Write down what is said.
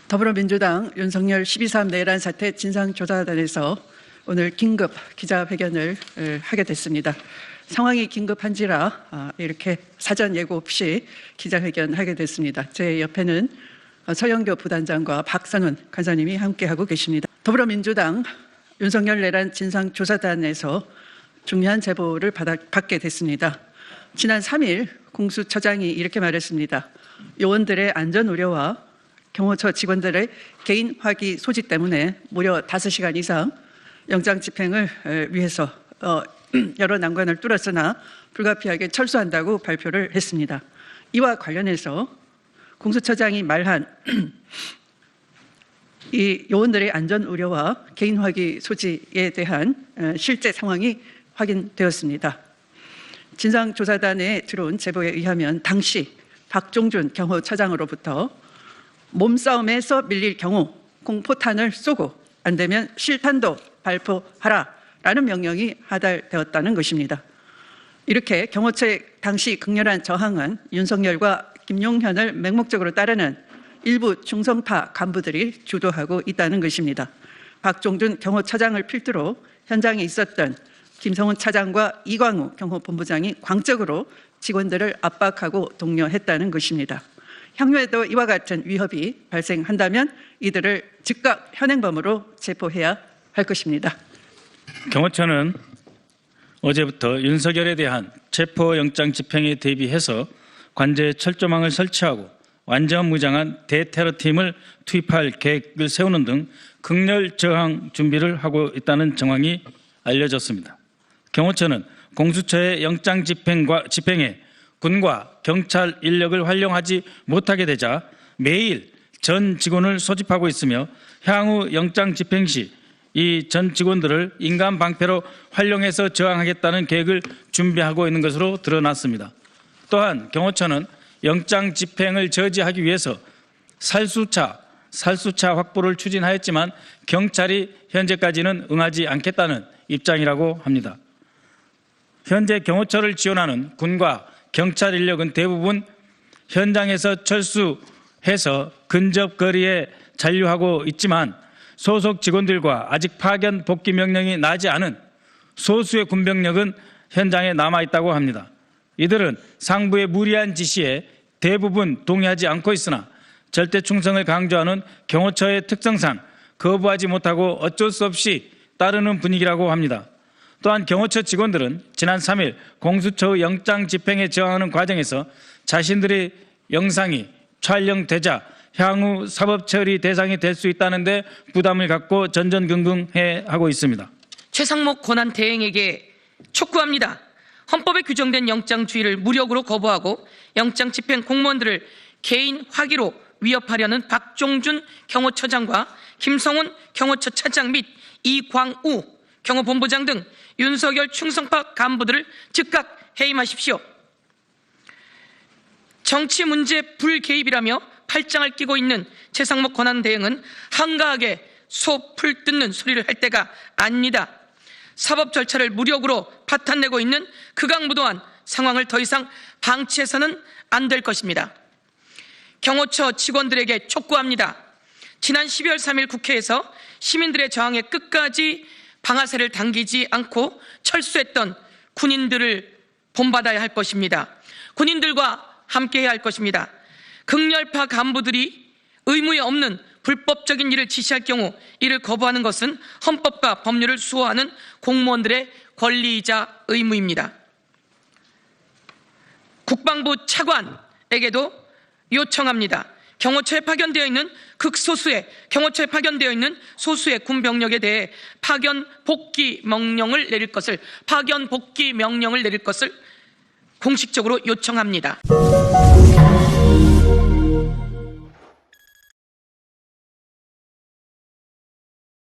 더불어민주당 윤석열 12.3 내란 사태 진상조사단에서 오늘 긴급 기자회견을 하게 됐습니다. 상황이 긴급한지라 이렇게 사전 예고 없이 기자회견하게 됐습니다. 제 옆에는 서영교 부단장과 박선훈 간사님이 함께하고 계십니다. 더불어민주당 윤석열 내란 진상조사단에서 중요한 제보를 받게 됐습니다. 지난 3일 공수처장이 이렇게 말했습니다. 요원들의 안전 우려와 경호처 직원들의 개인 화기 소지 때문에 무려 5시간 이상 영장 집행을 위해서 여러 난관을 뚫었으나 불가피하게 철수한다고 발표를 했습니다. 이와 관련해서 공수처장이 말한 이 요원들의 안전 우려와 개인 화기 소지에 대한 실제 상황이 확인되었습니다. 진상조사단에 들어온 제보에 의하면 당시 박종준 경호처장으로부터 몸싸움에서 밀릴 경우 공포탄을 쏘고 안 되면 실탄도 발포하라라는 명령이 하달되었다는 것입니다. 이렇게 경호처의 당시 극렬한 저항은 윤석열과 김용현을 맹목적으로 따르는 일부 중성파 간부들이 주도하고 있다는 것입니다. 박종준 경호처장을 필두로 현장에 있었던 김성훈 차장과 이광우 경호본부장이 광적으로 직원들을 압박하고 독려했다는 것입니다. 향후에도 이와 같은 위협이 발생한다면 이들을 즉각 현행범으로 체포해야 할 것입니다. 경호처는 어제부터 윤석열에 대한 체포영장 집행에 대비해서 관제에 철조망을 설치하고 완전 무장한 대테러팀을 투입할 계획을 세우는 등 극렬 저항 준비를 하고 있다는 정황이 알려졌습니다. 경호처는 공수처의 영장 집행에 군과 경찰 인력을 활용하지 못하게 되자 매일 전 직원을 소집하고 있으며 향후 영장 집행 시 이 전 직원들을 인간 방패로 활용해서 저항하겠다는 계획을 준비하고 있는 것으로 드러났습니다. 또한 경호처는 영장 집행을 저지하기 위해서 살수차 확보를 추진하였지만 경찰이 현재까지는 응하지 않겠다는 입장이라고 합니다. 현재 경호처를 지원하는 군과 경찰 인력은 대부분 현장에서 철수해서 근접 거리에 잔류하고 있지만 소속 직원들과 아직 파견 복귀 명령이 나지 않은 소수의 군병력은 현장에 남아 있다고 합니다. 이들은 상부의 무리한 지시에 대부분 동의하지 않고 있으나 절대 충성을 강조하는 경호처의 특성상 거부하지 못하고 어쩔 수 없이 따르는 분위기라고 합니다. 또한 경호처 직원들은 지난 3일 공수처의 영장 집행에 저항하는 과정에서 자신들의 영상이 촬영되자 향후 사법처리 대상이 될 수 있다는 데 부담을 갖고 전전긍긍해하고 있습니다. 최상목 권한대행에게 촉구합니다. 헌법에 규정된 영장주의를 무력으로 거부하고 영장 집행 공무원들을 개인 화기로 위협하려는 박종준 경호처장과 김성훈 경호처 차장 및 이광우 경호본부장 등 윤석열 충성파 간부들을 즉각 해임하십시오. 정치 문제 불개입이라며 팔짱을 끼고 있는 최상목 권한대행은 한가하게 소풀 뜯는 소리를 할 때가 아닙니다. 사법 절차를 무력으로 파탄내고 있는 극악무도한 상황을 더 이상 방치해서는 안 될 것입니다. 경호처 직원들에게 촉구합니다. 지난 12월 3일 국회에서 시민들의 저항에 끝까지 방아쇠를 당기지 않고 철수했던 군인들을 본받아야 할 것입니다. 군인들과 함께해야 할 것입니다. 극렬파 간부들이 의무에 없는 불법적인 일을 지시할 경우 이를 거부하는 것은 헌법과 법률을 수호하는 공무원들의 권리이자 의무입니다. 국방부 차관에게도 요청합니다. 경호처에 파견되어 있는 소수의 군병력에 대해 파견 복귀 명령을 내릴 것을 공식적으로 요청합니다.